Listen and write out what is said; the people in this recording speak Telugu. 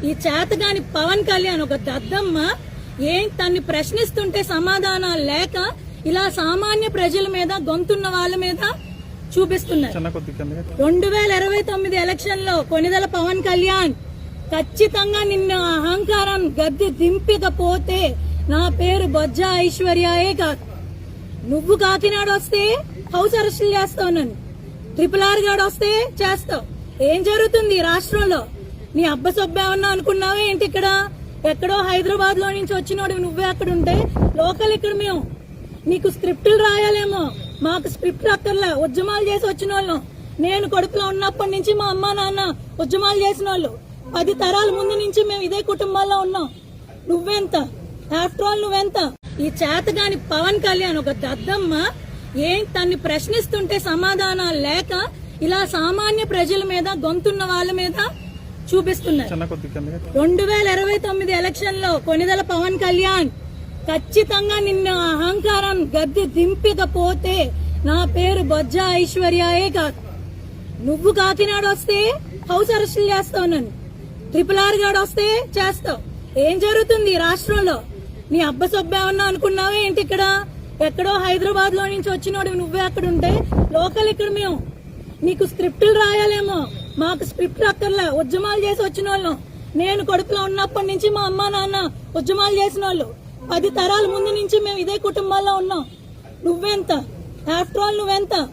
ఈ చేతగాని పవన్ కళ్యాణ్ ఒక దద్దమ్మ ఏం తన్ని ప్రశ్నిస్తుంటే సమాధానాలు లేక ఇలా సామాన్య ప్రజల మీద గొంతున్న వాళ్ళ మీద చూపిస్తున్నారు. 2029 ఎలక్షన్ లో కొనిదెల పవన్ కళ్యాణ్ ఖచ్చితంగా నిన్న అహంకారం గద్దె దింపకపోతే నా పేరు బొజ్జా ఐశ్వర్యయే కాదు. నువ్వు కాకినాడ వస్తే హౌస్ అరెస్టులు చేస్తావు, నన్ను RRR గాడు వస్తే చేస్తావు. ఏం జరుగుతుంది రాష్ట్రంలో? నీ అబ్బసొబ్బేమన్నా అనుకున్నావే ఏంటి? ఇక్కడ ఎక్కడో హైదరాబాద్ లో నుంచి వచ్చినోడు నువ్వే అక్కడ ఉంటే లోకల్ ఇక్కడ మేము. నీకు స్క్రిప్టులు రాయాలేమో, మాకు స్క్రిప్ట్ అక్కర్లా. ఉద్యమాలు చేసి వచ్చిన వాళ్ళం. నేను కడుపులో ఉన్నప్పటి నుంచి మా అమ్మ నాన్న ఉద్యమాలు చేసిన వాళ్ళు. 10 తరాల ముందు నుంచి మేము ఇదే కుటుంబాల్లో ఉన్నాం. నువ్వెంత? ఆఫ్టర్ ఆల్ నువ్వెంత? ఈ చేతగాని పవన్ కళ్యాణ్ ఒక దద్దమ్మ ఏం తన్ని ప్రశ్నిస్తుంటే సమాధానాలు లేక ఇలా సామాన్య ప్రజల మీద గొంతున్న వాళ్ళ మీద చూపిస్తున్నారు. 2029 ఎలక్షన్ లో కొనిదెల పవన్ కళ్యాణ్ ఖచ్చితంగా నిన్న అహంకారం గద్దె దింపకపోతే నా పేరు బొజ్జా ఐశ్వర్యయే కాదు. నువ్వు కాకినాడ వస్తే హౌస్ అరెస్టులు చేస్తావు, నన్ను RRR గాడు వస్తే చేస్తావు. ఏం జరుగుతుంది రాష్ట్రంలో? నీ అబ్బసొబ్బేమన్నా అనుకున్నావే ఏంటి? ఇక్కడ ఎక్కడో హైదరాబాద్ లో నుంచి వచ్చినోడు నువ్వే అక్కడ ఉంటే లోకల్ ఇక్కడ మేము. నీకు స్క్రిప్టులు రాయాలేమో, మాకు స్క్రిప్ట్ అక్కర్లా. ఉద్యమాలు చేసి వచ్చిన వాళ్ళం. నేను కడుపులో ఉన్నప్పటి నుంచి మా అమ్మ నాన్న ఉద్యమాలు చేసిన వాళ్ళు. 10 తరాల ముందు నుంచి మేము ఇదే కుటుంబాల్లో ఉన్నాం. నువ్వెంత? ఆఫ్టర్ ఆల్ నువ్వెంత?